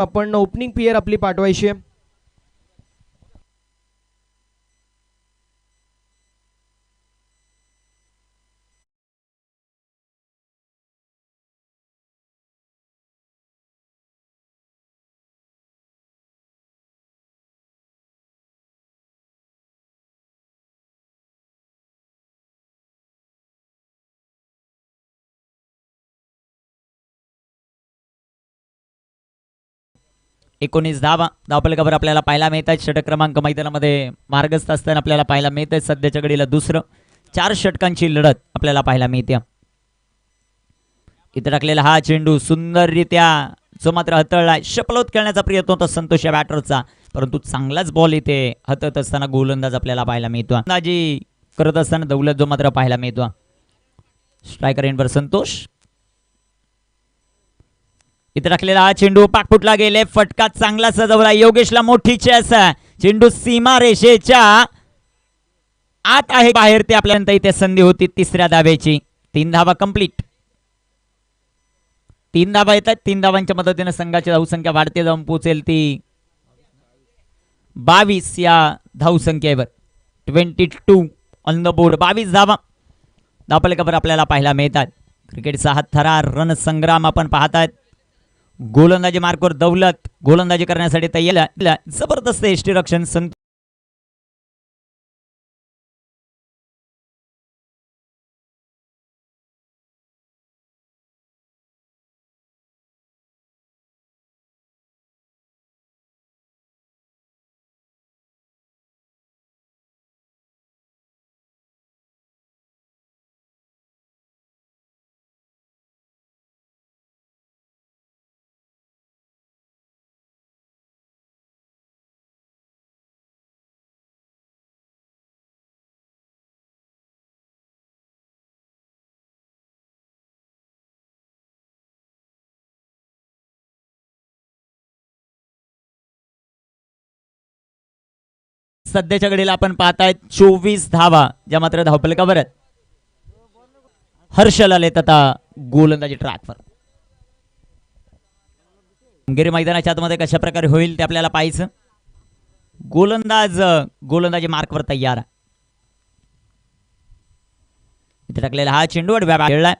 आपण opening pair आपली पाठवायची आहे. एकोणीस धावा धावपलकावर आपल्याला पाहायला मिळत आहेत. षटक क्रमांक मैदानामध्ये मार्गस्थ असताना आपल्याला पाहायला मिळत आहे. सध्याच्या घडीला दुसरं 4 षटकांची लढत आपल्याला पाहायला मिळते. इथे टाकलेला हा चेंडू सुंदररित्या जो मात्र हाताळलाय. शपलोत खेळण्याचा प्रयत्न होता संतोष या बॅटरचा, परंतु चांगलाच बॉल इथे हातात असताना गोलंदाज आपल्याला पाहायला मिळतो. अंदाजी करत असताना दौलत जो मात्र पाहायला मिळतो. स्ट्रायकर एंडवर संतोष. इथे टाकलेला हा चेंडू पाकपुटला गेले. फटका चांगला सजवला. योगेशला मोठी चेस. चेंडू सीमा रेषेच्या आत आहे, बाहेर ते आपल्याला इथे संधी होती तिसऱ्या धावेची. 3 धावा कंप्लीट. 3 धावा येतात. 3 धावांच्या मदतीने संघाची धावसंख्या वाढते जाऊन पोहोचेल ती 22 या धावसंख्येवर. 22 ऑन द बोर्ड. 22 धावा धावपलकावर आपल्याला पाहायला मिळतात. क्रिकेटचा हा थरार रणसंग्राम आपण पाहतात. गोलंदाजी मार्कवर दौलत गोलंदाजी करण्यासाठी तयार. जबरदस्त यष्टीरक्षण सध्याच्या घडीला आपण पाहतायत 24 धावा ज्या मात्र धावपलकावर आहेत. हर्षल आले आता गोलंदाजी ट्रॅकवर. गिरी मैदानाच्या आतमध्ये कशा प्रकारे होईल ते आपल्याला पाहायचं. गोलंदाजी मार्कवर तयार आहे. इथे टाकलेला हा चेंडू खेळलाय.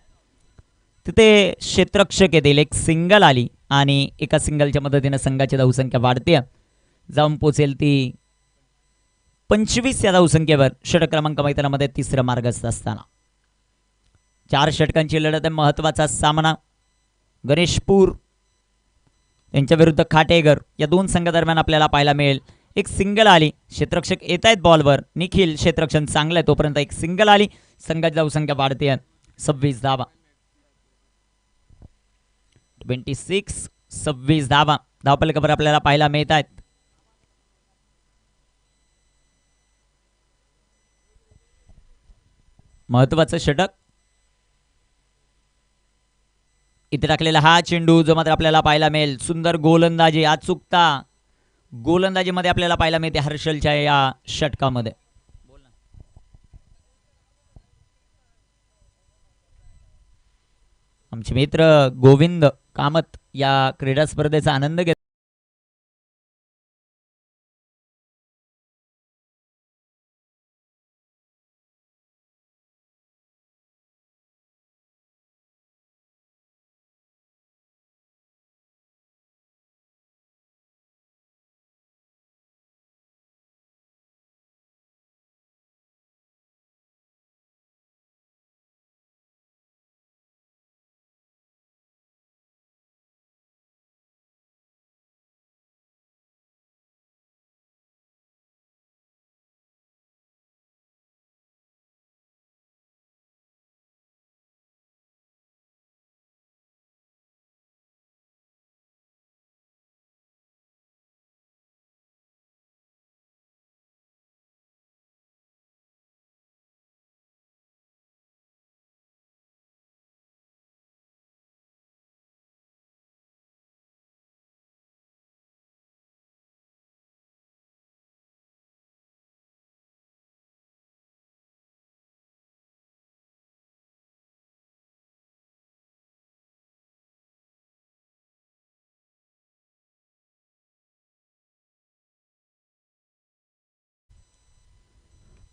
तिथे क्षेत्ररक्षक येतील. एक सिंगल आली आणि एका सिंगलच्या मदतीने संघाची धावसंख्या वाढते जाऊन पोचेल ती 25 या धावसंख्येवर. षटक क्रमांक मैदानामध्ये तिसरं मार्गस्थ असताना 4 षटकांची लढत आहे. महत्वाचा सामना गणेशपूर यांच्या विरुद्ध खाटेघर या दोन संघादरम्यान आपल्याला पाहायला मिळेल. एक सिंगल आली. क्षेत्ररक्षक येत आहेत बॉलवर. निखिल क्षेत्ररक्षण चांगलं आहे तोपर्यंत एक सिंगल आली. संघाची धावसंख्या वाढते 26 धावा. 26 धावा धावपलकावर आपल्याला पाहायला मिळत आहेत. महत्वाचं षटक. इथे टाकलेला हा चेंडू जो मात्र आपल्याला पाहायला मिळेल. सुंदर गोलंदाजी अचूकता गोलंदाजीमध्ये आपल्याला पाहायला मिळते हर्षलच्या या षटकामध्ये. आमचे मित्र गोविंद कामत या क्रीडा स्पर्धेचा आनंद घेत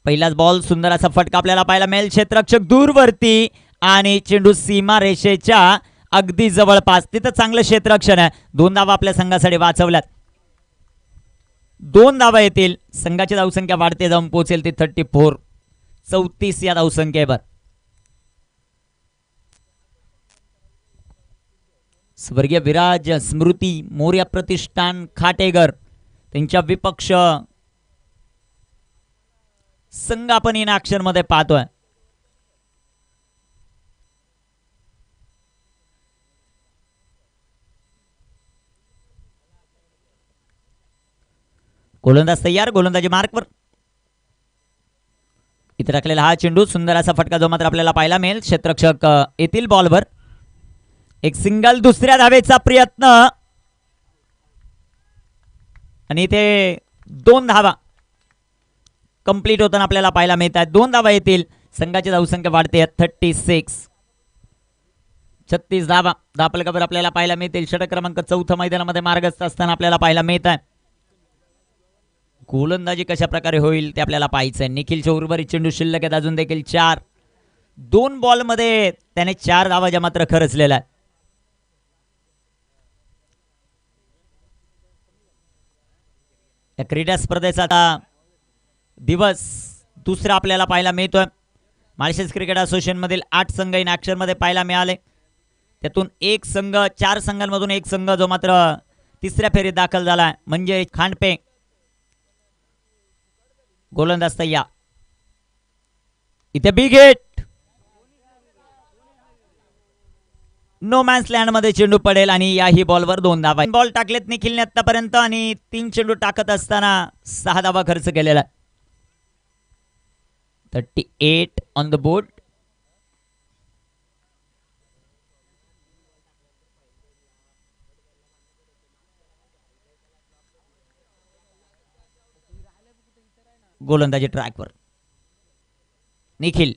पहिलाच बॉल सुंदर असा फटका आपल्याला पाहायला मिळेल. क्षेत्ररक्षक दूरवरती आणि चेंडू सीमा रेषेच्या अगदी जवळपास. तिथं चांगलं क्षेत्ररक्षण आहे. 2 धावा आपल्या संघासाठी वाचवल्यात. 2 धावा येतील. संघाची धावसंख्या वाढते जाऊन पोहोचेल ती 34. 34 या धावसंख्येवर. स्वर्गीय विराज स्मृती मोर्या प्रतिष्ठान खाटेगर त्यांच्या विपक्ष संघ आपण इन ऍक्शन मध्ये पाहतोय. गोलंदाज तयार. गोलंदाजी मार्कवर. इथे टाकलेला हा चेंडू सुंदर असा फटका जो मात्र आपल्याला पाहायला मिळेल. क्षेत्ररक्षक येथील बॉलवर. एक सिंगल. दुसऱ्या धावेचा प्रयत्न आणि इथे 2 धावा कंप्लीट होताना आपल्याला पाहायला मिळत आहेत. 2 धावा येतील. संघाची धावसंख्या वाढते 36. 36 धावा धापलकावर आपल्याला पाहायला मिळतील. षटक क्रमांक 4 मैदानामध्ये मार्गस्थ असताना आपल्याला पाहायला मिळत आहे. गोलंदाजी कशा प्रकारे होईल ते आपल्याला पाहायचंय. निखिलच्या उर्वरित चेंडू शिल्लक आहेत अजून देखील 4. 2 बॉलमध्ये त्याने 4 धावा मात्र खरचलेला आहे. या क्रीडा स्पर्धेचा दिवस दुसरा आपल्याला पाहायला मिळतोय. माळशेज क्रिकेट असोसिएशन मधील 8 संघ इन ऍक्शन मध्ये पाहायला मिळाले. त्यातून 4 संघांमधून 1 संघ जो मात्र तिसऱ्या फेरीत दाखल झाला म्हणजे खांडपे. गोलंदाज तयार. इथे big hit. No man's land मध्ये चेंडू पडेल आणि याही बॉलवर 2 धावा. बॉल टाकलेत निखिलने आतापर्यंत आणि 3 चेंडू टाकत असताना 6 धावा खर्च केलेला. 38 ऑन द बोर्ड. गोलंदाजी ट्रॅकवर. निखिल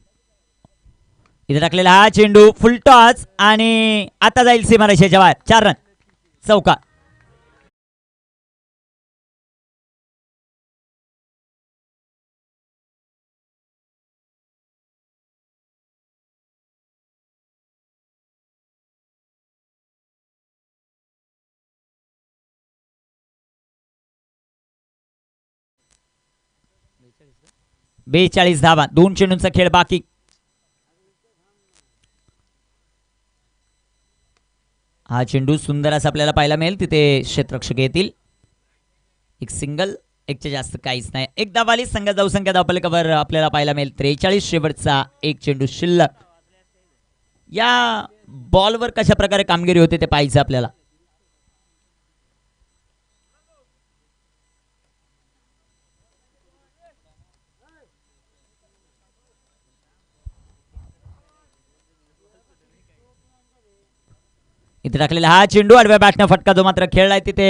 इथे टाकलेला हा चेंडू फुल टॉस आणि आता जाईल सीमारेषेच्या बाहेर. 4 रन. चौका. बेचाळीस धावा. 2 चेंडूंचा खेळ बाकी. हा चेंडू सुंदर असा आपल्याला पाहायला मिळेल. तिथे क्षेत्ररक्षक येतील. एक सिंगल. 1च्या जास्त काहीच नाही. 1 धावाली. संघ धावसंख्या धावफलकावर आपल्याला पाहायला मिळेल 43. शेवटचा 1 चेंडू शिल्लक. या बॉलवर कशा प्रकारे कामगिरी होते ते पाहायचं आपल्याला. इथे टाकलेला हा चेंडू आडव्या बॅटने फटका जो मात्र खेळलाय. तिथे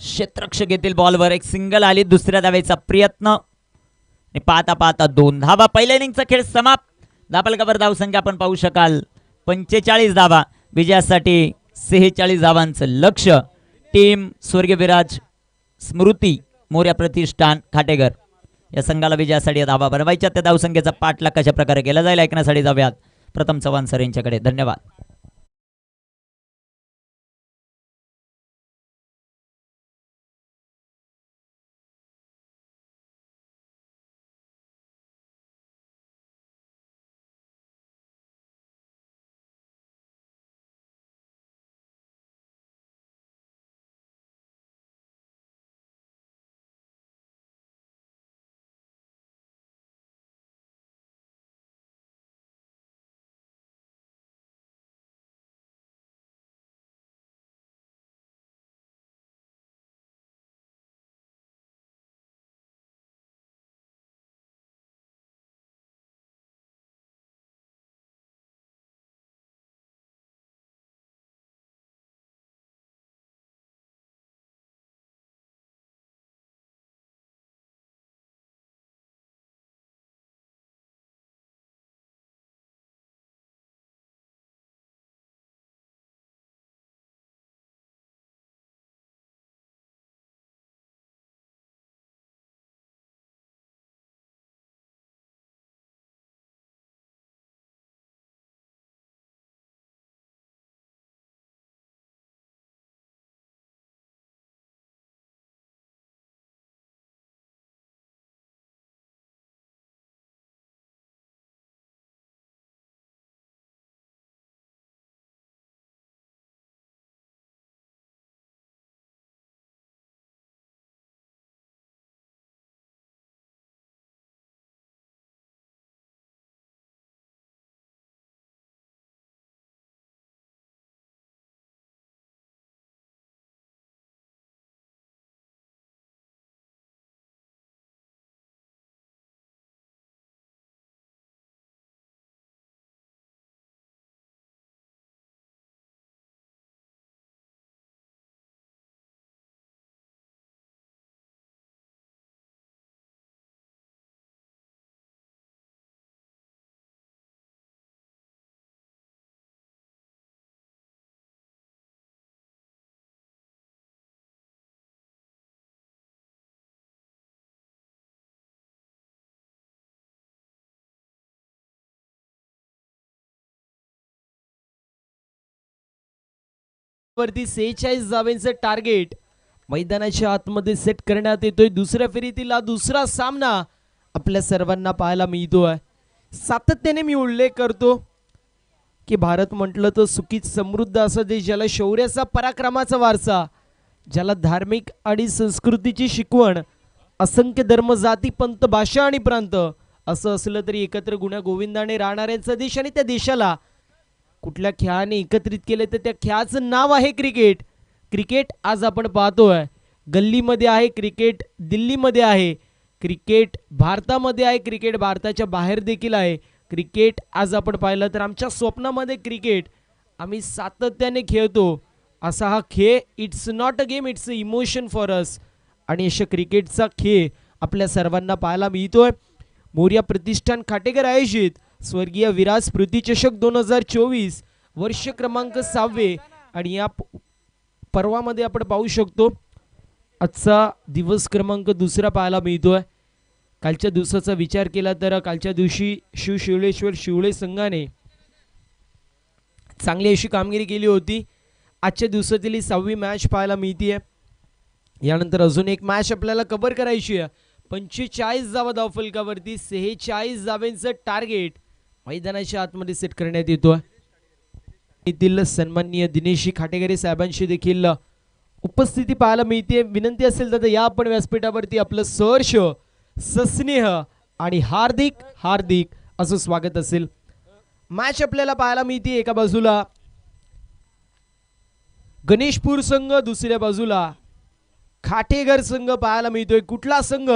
क्षेत्ररक्षक येथील बॉलवर एक सिंगल आली. दुसऱ्या धावेचा प्रयत्न आणि पाहता पाहता 2 धावा. पहिल्या इनिंगचा खेळ समाप्त. धापलकावर धावसंख्या आपण पाहू शकाल 45 धावा. विजयासाठी 46 धावांचं लक्ष. टीम स्वर्गीय विराज स्मृती मोर्या प्रतिष्ठान खाटेगर या संघाला विजयासाठी धावा बनवायच्या. त्या धावसंख्येचा पाठलाग कशा प्रकारे केला जाईल ऐकण्यासाठी जाऊयात प्रथम चव्हाण सर यांच्याकडे. धन्यवाद. वरती 46 धावांचं टार्गेट मैदानाच्या आतमध्ये सेट करण्यात येतोय. दुसऱ्या फेरीतील हा दुसरा सामना आपल्या सर्वांना पाहायला मिळतोय. सातत्याने मी उल्लेख करतो की भारत म्हटलं तर सुखीत समृद्ध असं देश, ज्याला शौर्याचा पराक्रमाचा वारसा, ज्याला धार्मिक आणि संस्कृतीची शिकवण, असंख्य धर्म जाती पंथ भाषा आणि प्रांत असं असलं तरी एकत्र गुण्या गोविंदाने राहणाऱ्यांचा देश, आणि त्या देशाला कुठल्या खेळाने एकत्रित केले तर त्या खेळाचं नाव आहे क्रिकेट. क्रिकेट आज आपण पाहतोय गल्लीमध्ये आहे, क्रिकेट दिल्लीमध्ये आहे, क्रिकेट भारतामध्ये आहे, क्रिकेट भारताच्या बाहेर देखील आहे. क्रिकेट आज आपण पाहिलं तर आमच्या स्वप्नामध्ये क्रिकेट आम्ही सातत्याने खेळतो. असा हा खेळ it's not a game, it's a emotion for us. आणि अशा क्रिकेटचा खेळ आपल्या सर्वांना पाहायला मिळतोय. मोर्या प्रतिष्ठान खाटेकर आयोजित स्वर्गीय विराज स्मृती चषक 2024 वर्ष क्रमांक 6. आणि या पर्वामध्ये आपण पाहू शकतो आजचा दिवस क्रमांक 2 पाहायला मिळतोय. कालच्या दिवसाचा विचार केला तर कालच्या दिवशी शिवशिवलेश्वर शिवळे संघाने चांगली अशी कामगिरी केली होती. आजच्या दिवसातील ही 6वी मॅच पाहायला मिळतीये. यानंतर अजून एक मॅच आपल्याला कव्हर करायची आहे. 45 धावा धावफलकावरती 46 धावांचं टार्गेट मैदानाच्या आतमध्ये सेट करण्यात येतोय. येथील सन्माननीय दिनेश खाटेकरे साहेबांशी देखील उपस्थिती पाहायला मिळते. विनंती असेल तर या आपण व्यासपीठावरती आपलं सहर्ष सस्नेह आणि हार्दिक हार्दिक असं स्वागत असेल. मॅच आपल्याला पाहायला मिळते. एका बाजूला गणेशपूर संघ, दुसऱ्या बाजूला खाटेघर संघ पाहायला मिळतोय. कुठला संघ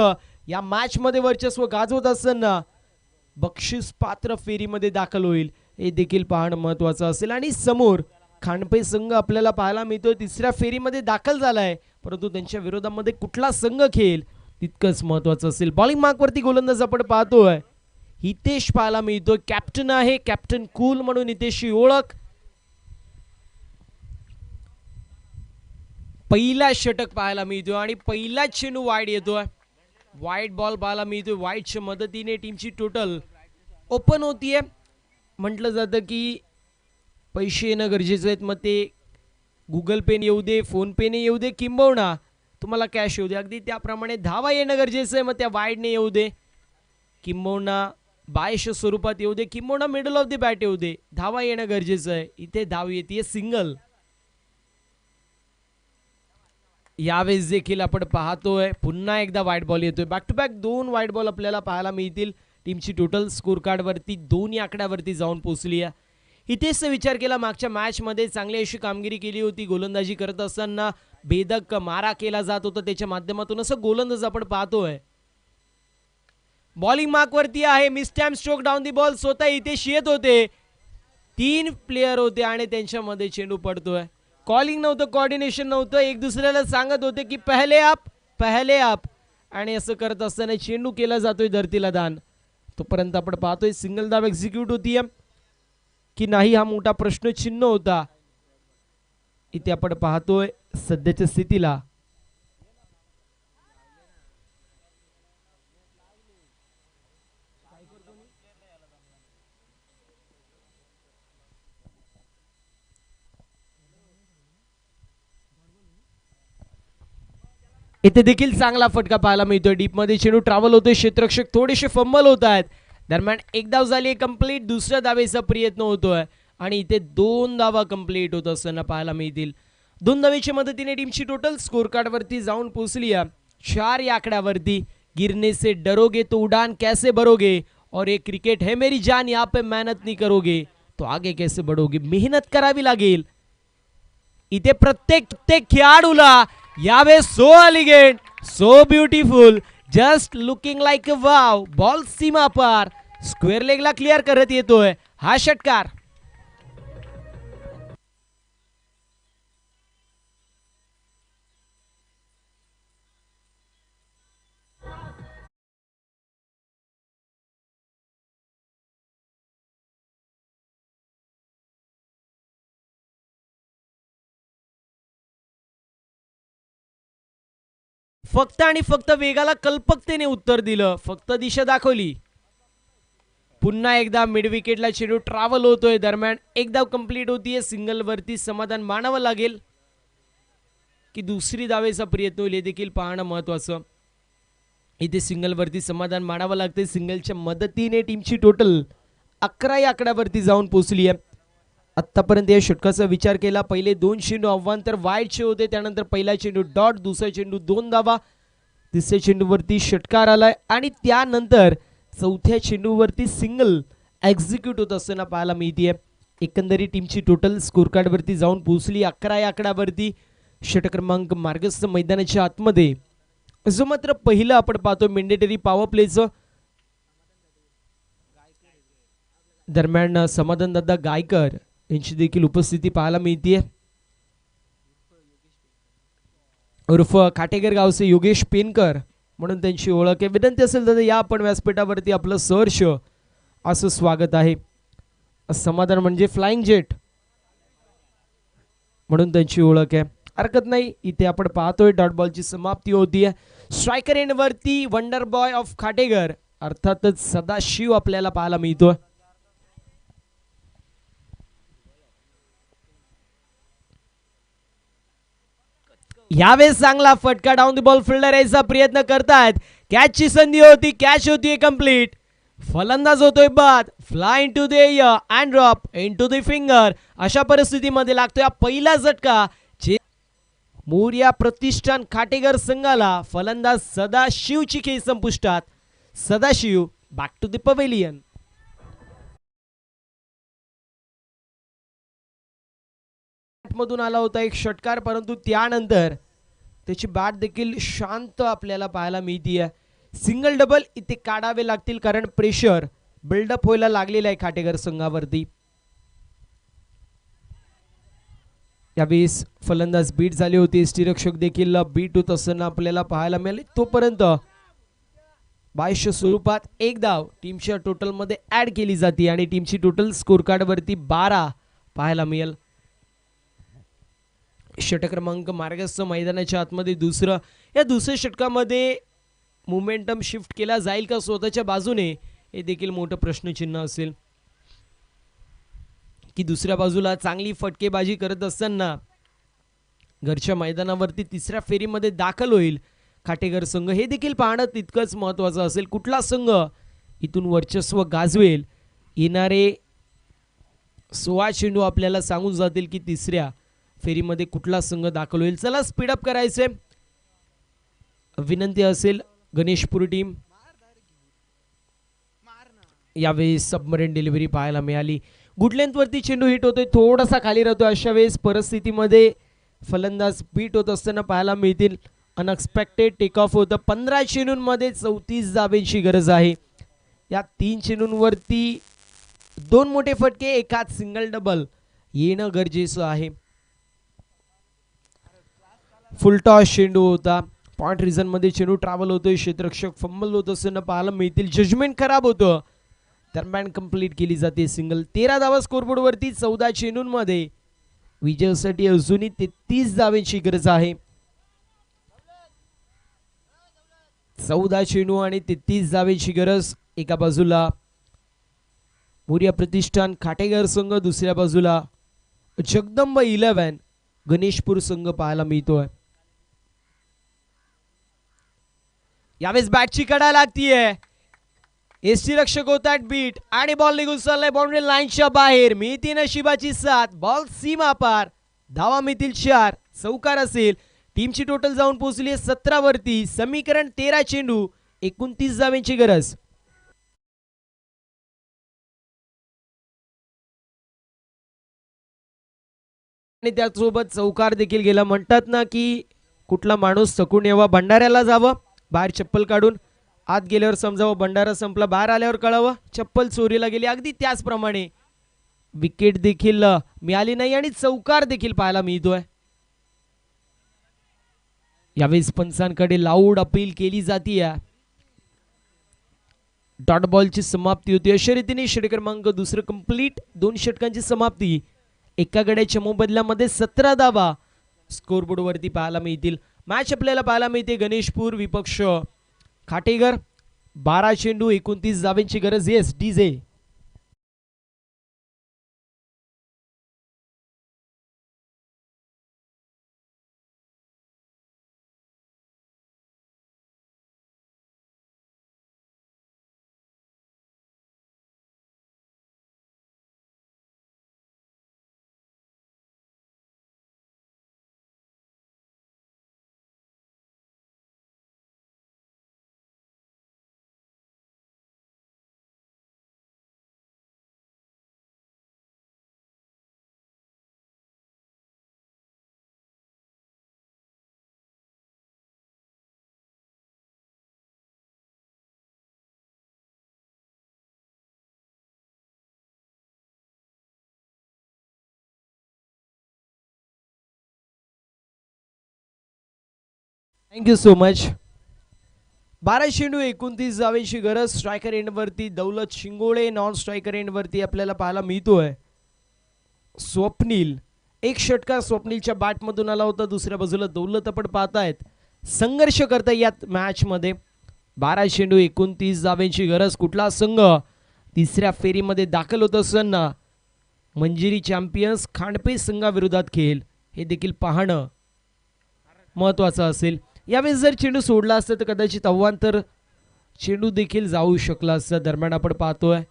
या मॅच मध्ये वर्चस्व गाजवत असताना बक्षीस पात्र फेरीमध्ये दाखल होईल हे देखील पाहणं महत्वाचं असेल. आणि समोर खांडपे संघ आपल्याला पाहायला मिळतोय, तिसऱ्या फेरीमध्ये दाखल झालाय, परंतु त्यांच्या विरोधामध्ये कुठला संघ खेळेल तितकंच महत्वाचं असेल. बॉलिंग मार्कवरती गोलंदाज आपण पाहतोय हितेश पाहायला मिळतोय. कॅप्टन आहे, कॅप्टन कूल म्हणून हितेशची ओळख. पहिला षटक पाहायला मिळतोय आणि पहिला चेंडू वाईड येतोय. वाईड बॉल पाहायला मिळतोय. वाईडच्या मदतीने टीमची टोटल ओपन होतीये. म्हटलं जातं की पैसे येणं गरजेचं आहेत, मग ते गुगल पे येऊ दे, फोन पेने येऊ दे, किंबहुना तुम्हाला कॅश येऊ दे, अगदी त्याप्रमाणे धावा येणं गरजेचं आहे. मग त्या वाईडने येऊ दे, किंबहुना बायश स्वरूपात येऊ दे, किंबहुना मिडल ऑफ द बॅट येऊ दे, धावा येणं गरजेचं आहे. इथे धाव येते सिंगल. यावेळेस देखील आपण पाहतोय पुन्हा एकदा वाईड बॉल येतोय. Back to back 2 wide ball आपल्याला पाहायला मिळतील. टीमची टोटल स्कोर कार्ड वरती 2 या आकड्यावरती जाऊन पोहोचली आहे. इथेच विचार केला मागच्या मॅच मध्ये चांगली अशी कामगिरी केली होती. गोलंदाजी करत असताना बेधक मारा केला जात होता, त्याच्या माध्यमातून असं गोलंदाज आपण पाहतोय. बॉलिंग मार्क वरती आहे. मिसटॅम स्ट्रोक डाऊन दी बॉल. स्वतः इथेच येत होते, 3 प्लेयर होते आणि त्यांच्यामध्ये चेंडू पडतोय. कॉलिंग नव्हतं, कोऑर्डिनेशन नव्हतं, एक दुसऱ्याला सांगत होते की पहले आप आणि असं करत असताना चेंडू केला जातोय धरतीला दान. तोपर्यंत आपण पाहतोय सिंगल धाव एक्झिक्यूट होतीये की नाही हा मोठा प्रश्न चिन्ह होता. इथे आपण पाहतोय सध्याच्या स्थितीला इथे देखील चांगला फटका पाहायला मिळतोय. डीप मध्ये चेंडू ट्रॅव्हल होतोय, क्षेत्ररक्षक थोडेसे फंबल होत आहेत. दरम्यान एक धाव झाली कंप्लीट, दुसऱ्या धावेचा प्रयत्न होतोय आणि इथे 2 धावा कंप्लीट होत असताना पाहायला मिळतील. 2 धावेच्या मदतीने टीमची टोटल स्कोर कार्ड वरती जाऊन पोहोचली आहे 4 या आकड्यावरती. गिरने से डरोगे तो उड़ान कैसे भरोगे, और ये क्रिकेट है मेरी जान, यहाँ पे मेहनत नहीं करोगे तो आगे कैसे बढ़ोगे. मेहनत करावी लागेल. इथे प्रत्येक खेळाडूला यावेळेस so elegant, so beautiful, just looking like a wow. Ball सीमा पार स्क्वेअर लेगला क्लिअर करत येतोय हा षटकार. फक्त आणि फक्त वेगाला कल्पकतेने उत्तर दिलं, फक्त दिशा दाखवली. पुन्हा एकदा मिड विकेटला चेंडू ट्रॅव्हल होतोय. दरम्यान एक धाव कंप्लीट होतीये. सिंगल वरती समाधान मानावं लागेल. की दुसरी धावेचा प्रयत्न होईल हे देखील पाहणं महत्वाचं. इथे सिंगलवरती समाधान मानावं लागते. सिंगलच्या मदतीने टीमची टोटल 11 या आकड्यावरती जाऊन पोहोचली आहे. आत्तापर्यंत या षटकाचा विचार केला, पहिले 2 चेंडू आव्हान तर वाईटचे होते, त्यानंतर पहिला चेंडू डॉट, दुसरा चेंडू 2 धावा, तिसऱ्या चेंडूवरती षटकार आलाय आणि त्यानंतर चौथ्या चेंडूवरती सिंगल एक्झिक्यूट होत असताना पाहायला मिळते. एकंदरीत टीमची टोटल स्कोर कार्डवरती जाऊन पोहोचली 11 या आकड्यावरती. षटक क्रमांक मार्गस्थ मैदानाच्या आतमध्ये जो मात्र पहिलं आपण पाहतो मेंडेटरी पॉवर प्लेचं दरम्यान समाधान दादा गायकर यांची देखील उपस्थिती पाहायला मिळते. उर्फ खाटेकर गावचे योगेश पेनकर म्हणून त्यांची ओळख आहे. विनंती असेल दादा या आपण व्यासपीठावरती आपलं सहर्ष असं स्वागत आहे. समाधान म्हणजे फ्लाइंग जेट म्हणून त्यांची ओळख आहे. हरकत नाही. इथे आपण पाहतोय डॉट बॉलची समाप्ती होतीये. स्ट्रायकर एंड वरती वंडर बॉय ऑफ खाटेकर अर्थातच सदाशिव आपल्याला पाहायला मिळतोय. यावेळेस चांगला फटका डाऊन द बॉल फिल्डर यायचा प्रयत्न करतायत. कॅचची संधी होती, कॅच होती कंप्लीट. फलंदाज होतोय बाद, fly into the air and drop into the finger. अशा परिस्थितीमध्ये लागतोय पहिला झटका. मोर्या प्रतिष्ठान खाटेकर संघाला फलंदाज सदाशिवची खेळी संपुष्टात. Sadashiv back to the pavilion. मधून आला होता एक षटकार, परंतु त्यानंतर त्याची बॅट देखील शांत आपल्याला पाहायला मिळतीये. सिंगल डबल इथे काढावे लागतील कारण प्रेशर बिल्डअप व्हायला लागलेला आहे खाटेकर संघावरती. यावेळेस फलंदाज बीट झाले होते, यष्टीरक्षक देखील बीट होत असताना आपल्याला पाहायला मिळाले. तोपर्यंत 22 स्वरूपात एक धाव टीमच्या टोटल मध्ये ऍड केली जाते आणि टीमची टोटल स्कोर कार्ड वरती 12 पाहायला मिळेल. षटक क्रमांक मार्गस्थ मैदानाच्या आतमध्ये दुसरं. या दुसऱ्या षटकामध्ये मोमेंटम शिफ्ट केला जाईल का स्वतःच्या बाजूने हे देखील मोठं प्रश्नचिन्ह असेल. की दुसऱ्या बाजूला चांगली फटकेबाजी करत असताना घरच्या मैदानावरती तिसऱ्या फेरीमध्ये दाखल होईल खाटेकर संघ हे देखील पाहणं तितकंच महत्वाचं असेल. कुठला संघ इथून वर्चस्व गाजवेल येणारे 16 चेंडू आपल्याला सांगून जातील की तिसऱ्या फेरीमध्ये कुठला संघ दाखल होईल. चला स्पीडअप करायचे. विनंती असेल गणेशपूर टीम. यावेळी सबमरीन डिलिव्हरी पाहायला मिळाली. गुड लेंथ वरती चेंडू हिट होतोय, थोडासा खाली राहतोय. अशा वेळेस परिस्थितीमध्ये फलंदाज बीट होत असताना पाहायला मिळतील. अनएक्सपेक्टेड टेक ऑफ होतं. 15 चेंडूंमध्ये 34 धाब्यांची गरज आहे. या 3 चेंडूंवरती 2 मोठे फटके, एकाच सिंगल डबल येणं गरजेचं आहे. फुलटॉस चेंडू होता. पॉइंट रिझन मध्ये चेंडू ट्रॅव्हल होतोय. क्षेत्ररक्षक फंबल होत असताना पाहायला मिळतील. जजमेंट खराब होतं. दरम्यान कंप्लीट केली जाते सिंगल. 13 धावा स्कोरबोर्ड वरती 14 चेंडूंमध्ये. विजयासाठी अजूनही 33 धावांची गरज आहे. 14 चेंडू आणि 33 धावांची गरज. एका बाजूला मोर्या प्रतिष्ठान खाटेकर संघ, दुसऱ्या बाजूला जगदंब 11 गणेशपूर संघ पाहायला मिळतोय. यावेळेस बॅटची कडा लागतीये. यष्टीरक्षक होतात बीट आणि बॉल निघून चाललाय बाउंड्री लाईनच्या बाहेर. मिळती नशिबाची साथ. बॉल सीमा पार. धावा मिळतील 4. चौकार असेल. टीमची टोटल जाऊन पोहोचली 17 वरती. समीकरण 13 चेंडू 29 धावांची गरज. आणि त्यासोबत चौकार देखील गेला. म्हणतात ना की कुठला माणूस थकून यावा भंडाऱ्याला जावं, बाहेर चप्पल काढून आत गेल्यावर समजावं भंडारा संपला, बाहेर आल्यावर कळावं चप्पल चोरीला गेली. अगदी त्याचप्रमाणे विकेट देखील मिळाली नाही आणि चौकार देखील पाहायला मिळतोय. यावेळेस पंचांकडे लाऊड अपील केली जाते. डॉट बॉलची समाप्ती होती. अशा रीतीने षटक क्रमांक दुसरं कंप्लीट. 2 षटकांची समाप्ती. एका गड्याच्या मोबदल्यामध्ये 17 धावा स्कोरबोर्ड वरती पाहायला मिळतील. मॅच आपल्याला पाहायला मिळते गणेशपूर विपक्ष खाटेकर. 12 चेंडू 29 धावांची गरज. Yes DJ thank you so much. 12 चेंडू 29 धावांची गरज. स्ट्रायकर एंडवरती दौलत शिंगोळे, नॉन स्ट्रायकर एंडवरती आपल्याला पाहायला मिळतोय स्वप्नील. एक षटकार स्वप्नीलच्या बॅटमधून आला होता. दुसऱ्या बाजूला दौलत आपण पाहतायत संघर्ष करता यात मॅच मध्ये. 12 चेंडू 29 धावांची गरज. कुठला संघ तिसऱ्या फेरीमध्ये दाखल होत असताना मंजिरी चॅम्पियन्स खांडपे संघाविरोधात खेळ हे देखील पाहणं महत्वाचं असेल. यावेळेस जर चेंडू सोडला असता तर कदाचित अव्वांतर चेंडू देखील जाऊ शकला असता. दरम्यान आपण पाहतोय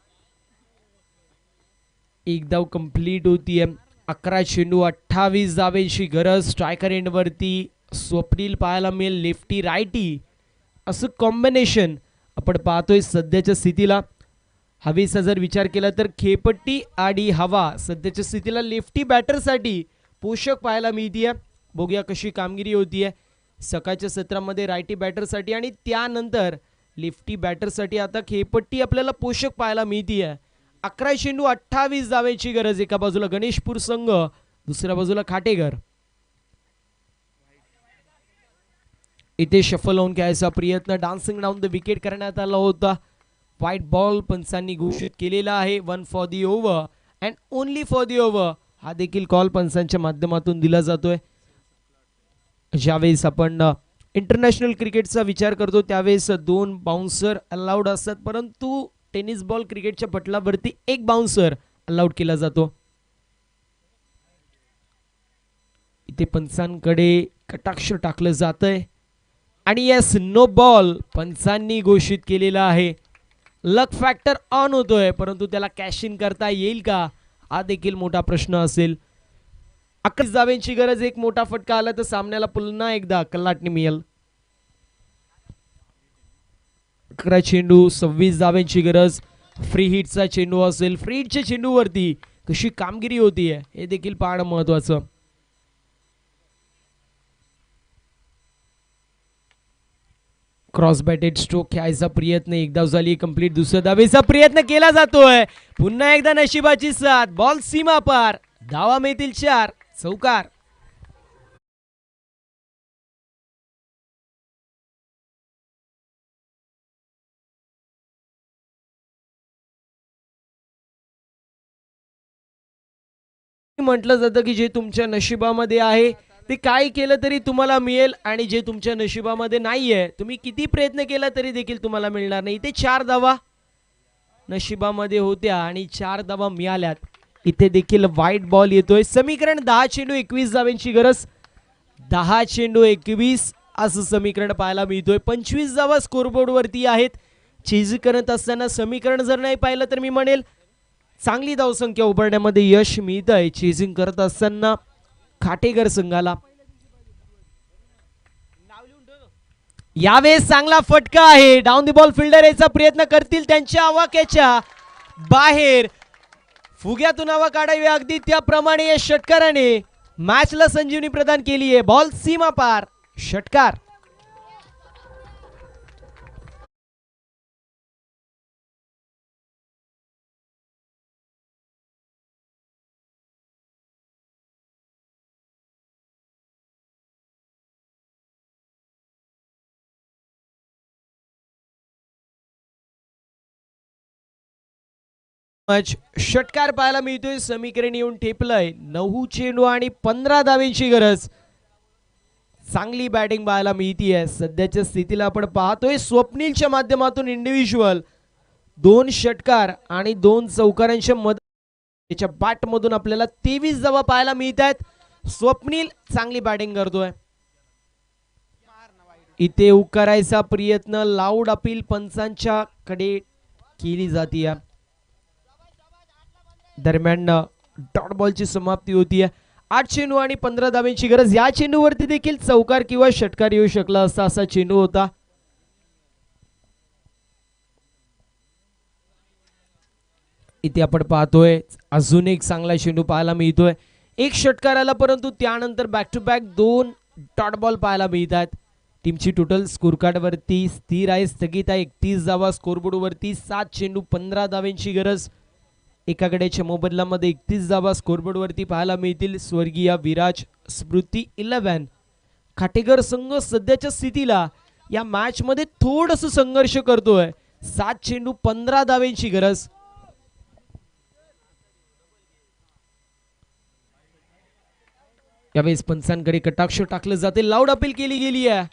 एक धाव कंप्लीट होतीये. 11 चेंडू 28 धावांची गरज. स्ट्रायकर एंडवरती स्वप्नील पाहायला मिळेल. लेफ्टी रायटी असं कॉम्बिनेशन आपण पाहतोय सध्याच्या स्थितीला. हवेचा जर विचार केला तर खेपट्टी आणि हवा सध्याच्या स्थितीला लेफ्टी बॅटरसाठी पोषक पाहायला मिळतीये. बघूया कशी कामगिरी होतीये सकाळच्या सत्रामध्ये रायटी बॅटरसाठी आणि त्यानंतर लेफ्टी बॅटरसाठी. आता खेपट्टी आपल्याला पोषक पाहायला मिळतीये. 11 चेंडू 28 धावांची गरज. एका बाजूला गणेशपूर संघ, दुसऱ्या बाजूला खाटेघर. इथे शफल होऊन खेळायचा प्रयत्न. डान्सिंग डाऊन द विकेट करण्यात आला होता. व्हाईट बॉल पंचांनी घोषित केलेला आहे. 1 for the over and only for the over हा देखील कॉल पंचांच्या माध्यमातून दिला जातोय. ज्यावेळेस आपण इंटरनॅशनल क्रिकेटचा विचार करतो त्यावेळेस 2 बाउन्सर अलाउड असतात, परंतु टेनिस बॉल क्रिकेटच्या पटलावरती 1 बाउन्सर अलाउड केला जातो. इथे पंचांकडे कटाक्ष टाकलं जातंय आणि यस नो बॉल पंचांनी घोषित केलेला आहे. लक फॅक्टर ऑन होतोय, परंतु त्याला कॅश इन करता येईल का हा देखील मोठा प्रश्न असेल. 11 धावांची गरज. एक मोठा फटका आला तर सामन्याला पुन्हा एकदा कलाटणी मिळेल. 11 चेंडू 26 धावांची गरज. फ्री हिटचा चेंडू असेल. फ्री हिटच्या चेंडूवरती कशी कामगिरी होतीये हे देखील पाहणं महत्वाचं. क्रॉस बॅटेड स्ट्रोक खेळायचा प्रयत्न. एक धाव झाली कंप्लीट. दुसऱ्या धावेचा प्रयत्न केला जातोय. पुन्हा एकदा नशिबाची साथ. बॉल सीमा पार. धावा मिळतील 4. चौकार. म्हटलं जातं की जे तुमच्या नशिबामध्ये आहे ते काय केलं तरी तुम्हाला मिळेल आणि जे तुमच्या नशिबामध्ये नाहीये तुम्ही किती प्रयत्न केला तरी देखील तुम्हाला मिळणार नाही. इथे 4 धावा नशिबामध्ये होत्या आणि 4 धावा मिळाल्यात. इथे देखील व्हाईट बॉल येतोय. समीकरण 10 चेंडू 21 धावांची गरज. 10 चेंडू 21 असं समीकरण पाहायला मिळतोय. 25 धावा स्कोरबोर्ड वरती आहेत. चेज करत असताना समीकरण जर नाही पाहिलं तर मी म्हणेल चांगली धावसंख्या उभारण्यामध्ये यश मिळतंय चेजिंग करत असताना खाटेघर संघाला. यावेळेस चांगला फटका आहे. डाऊन द बॉल फिल्डर याचा प्रयत्न करतील त्यांच्या आवाक्याच्या बाहेर. फुग्यातून हवा काढावी अगदी त्याप्रमाणे या षटकाराने मॅचला संजीवनी प्रदान केली आहे. बॉल सीमा पार. षटकार. षटकार पाहायला मिळतोय. समीकरण येऊन ठेपलंय. 9 चेंडू आणि 15 धावांची गरज. चांगली बॅटिंग पाहायला मिळतीये सध्याच्या स्थितीला. आपण पाहतोय स्वप्नीलच्या माध्यमातून इंडिव्हिज्युअल 2 षटकार आणि 2 चौकारांच्या मदत त्याच्या बॅट मधून आपल्याला 23 धावा पाहायला मिळत आहेत. स्वप्नील चांगली बॅटिंग करतोय. इथे उकारायचा प्रयत्न. लाऊड अपील पंचांच्या कडे केली जाते. दरम्यान डॉट बॉलची समाप्ती होतीये. 8 चेंडू आणि 15 धावांची गरज. या चेंडूवरती देखील चौकार किंवा षटकार येऊ शकला असता असा चेंडू होता. इथे आपण पाहतोय अजून एक चांगला चेंडू पाहायला मिळतोय. एक षटकार आला परंतु त्यानंतर back to back 2 dot ball पाहायला मिळतात. टीमची टोटल स्कोर कार्ड वरती स्थिर आहे, स्थगित आहे. 31 धावा स्कोरबोर्ड वरती. 7 चेंडू 15 धावांची गरज. एकाकडेच्या मोबदल्यामध्ये 31 धावा स्कोरबोर्ड वरती पाहायला मिळतील. स्वर्गीय विराज स्मृती 11 खाटेकर संघ सध्याच्या स्थितीला या मॅच मध्ये थोडस संघर्ष करतोय. 7 चेंडू 15 धावांची गरज. यावेळेस पंचांकडे कटाक्ष टाकलं जाते. लाऊड अपील केली गेली आहे.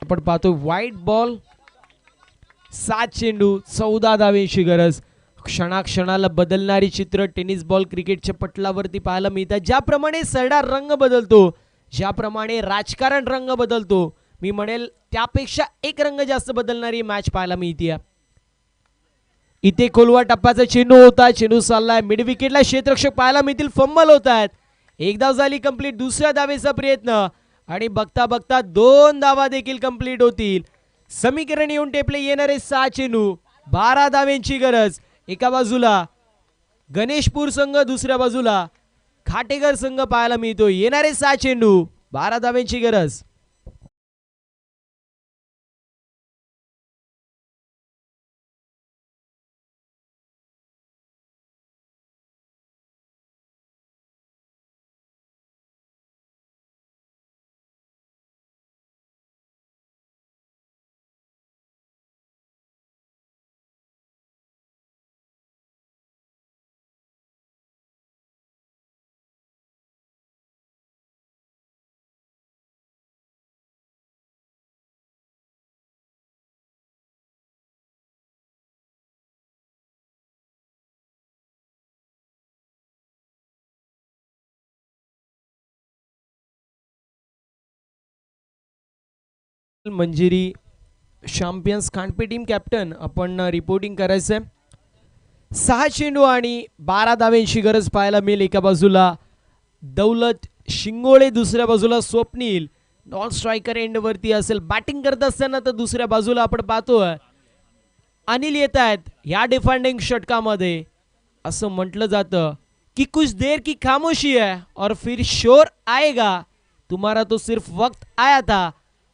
आपण पाहतो व्हाईट बॉल. 7 चेंडू 14 धावांची गरज. क्षणाक्षणाला बदलणारी चित्र टेनिस बॉल क्रिकेटच्या पटलावरती पाहायला मिळतात. ज्याप्रमाणे सरडा रंग बदलतो, ज्याप्रमाणे राजकारण रंग बदलतो, मी म्हणेल त्यापेक्षा एक रंग जास्त बदलणारी मॅच पाहायला मिळते. इथे खोलवा टप्प्याचा चेंडू होता. चेंडू चाललाय मिड विकेटला. क्षेत्ररक्षक पाहायला मिळतील. फंबल होत आहेत. एक धाव झाली कंप्लीट. दुसऱ्या धावेचा प्रयत्न आणि बघता बघता 2 धावा देखील कंप्लीट होतील. समीकरण येऊन टेपले. येणारे 6 चेंडू 12 धावांची गरज. एका बाजूला गणेशपूर संघ, दुसऱ्या बाजूला खाटेकर संघ पाहायला मिळतो. येणारे 6 चेंडू 12 धावांची गरज. मंजिरी चॅम्पियन्स खांडपे टीम कॅप्टन आपण रिपोर्टिंग करायचंय. 6 चेंडू आणि 12 धावांची गरज पाहायला मिळेल. एका बाजूला दौलत शिंगोळे, दुसऱ्या बाजूला स्वप्नील. नॉन स्ट्रायकर एंड वरती असेल बॅटिंग करत असताना. तर दुसऱ्या बाजूला आपण पाहतोय अनिल येत आहेत या डिफेंडिंग षटकामध्ये. असं म्हटलं जातं की कुछ देर की खामोशी है और फिर शोर आएगा. तुम्हारा तो सिर्फ वक्त आया था,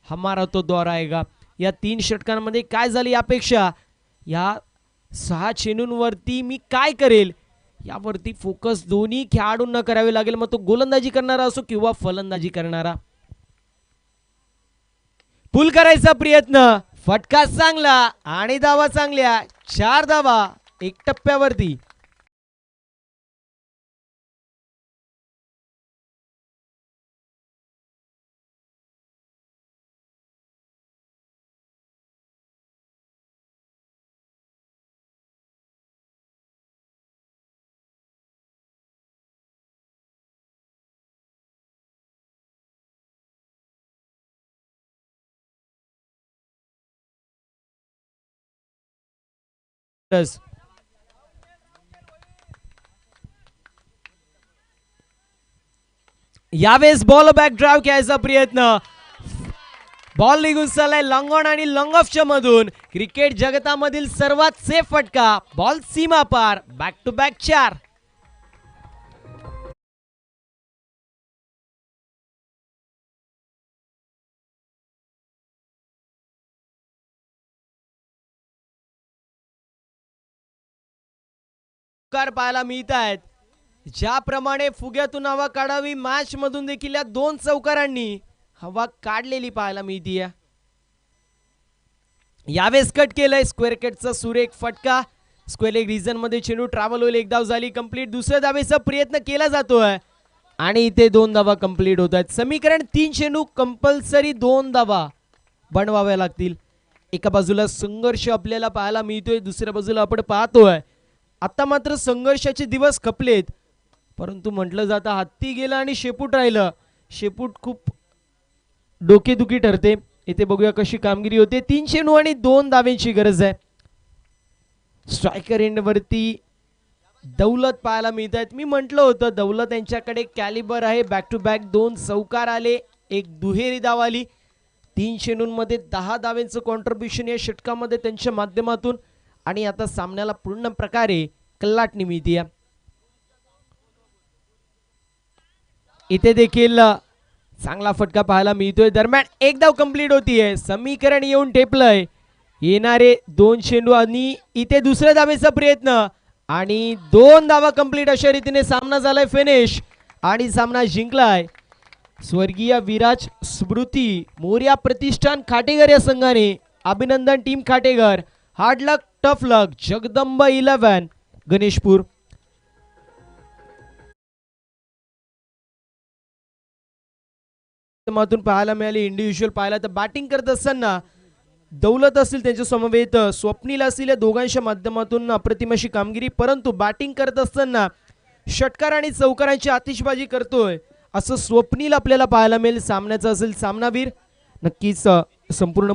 हमारा तो दौर आएगा. या 3 षटकांमध्ये काय झाले यापेक्षा या 6 चेंडूंवरती मी काय करेल यावरती फोकस दोन्ही खेळाडूंना करावे लागेल. मग तो गोलंदाजी करणारा असो किंवा फलंदाजी करणारा. पुल करायचा प्रयत्न. फटका चांगला आणि धावा चांगल्या. 4 धावा 1 टप्प्यावरती. यावेळेस बॉल बॅक ड्राइव्ह घ्यायचा प्रयत्न. बॉल निघून चाललाय लॉंग ऑन आणि लॉंग ऑफच्या मधून. क्रिकेट जगतामधील सर्वात सेफ फटका. बॉल सीमा पार. Back to back 4. पाहायला मिळत आहेत. ज्याप्रमाणे फुग्यातून हवा काढावी मॅच मधून देखील या 2 चौकारांनी हवा काढलेली पाहायला मिळते. यावेळेस कट केलंय. स्क्वेअर कटचा सुरेख फटका. स्क्वेअर लेग रिजन मध्ये चेंडू ट्रॅव्हल होईल. 1 धाव झाली कंप्लीट. दुसऱ्या धावेचा प्रयत्न केला जातोय आणि इथे 2 धावा कंप्लीट होत आहेत. समीकरण 3 चेंडू कंपल्सरी 2 धावा बनवाव्या लागतील. एका बाजूला संघर्ष आपल्याला पाहायला मिळतोय, दुसऱ्या बाजूला आपण पाहतोय आता मात्र संघर्षाचे दिवस खपलेत. परंतु म्हटलं जातं हत्ती गेला आणि शेपूट राहिलं. शेपूट खूप डोकेदुखी ठरते. इथे बघूया कशी कामगिरी होते. 3 चेंडू आणि 2 धावांची गरज आहे. स्ट्रायकर एंड वरती दौलत पाहायला मिळत आहेत. मी म्हटलं होतं दौलत यांच्याकडे कॅलिबर आहे. बॅक टू बॅक 2 चौकार आले, 1 दुहेरी धाव आली. 3 चेंडूंमध्ये 10 धावांचं कॉन्ट्रीब्युशन या षटकामध्ये त्यांच्या माध्यमातून. आणि आता सामन्याला पूर्ण प्रकारे कल्लाटणी मिळते. इथे देखील चांगला फटका पाहायला मिळतोय. दरम्यान 1 धाव कंप्लीट होतीये. समीकरण येऊन टेपलंय. येणारे 2 चेंडू आणि इथे दुसऱ्या धावेचा प्रयत्न आणि 2 धावा कंप्लीट. अशा रीतीने सामना झालाय फिनिश आणि सामना जिंकलाय स्वर्गीय विराज स्मृती मोर्या प्रतिष्ठान खाटेघर या संघाने अभिनंदन टीम खाटेघर. हार्ड लक टफ लक जगदंब 11 गणेशपूर. माध्यमातून पाहायला मिळाली इंडिव्हिज्युअल पाहायला तर बॅटिंग करत असताना दौलत असतील त्यांच्या समवेत स्वप्नील असतील या दोघांच्या माध्यमातून अप्रतिम अशी कामगिरी, परंतु बॅटिंग करत असताना षटकार आणि चौकारांची आतिषबाजी करतोय असं स्वप्नील आपल्याला पाहायला मिळेल. सामन्याचा असेल सामनावीर. नक्कीच संपूर्ण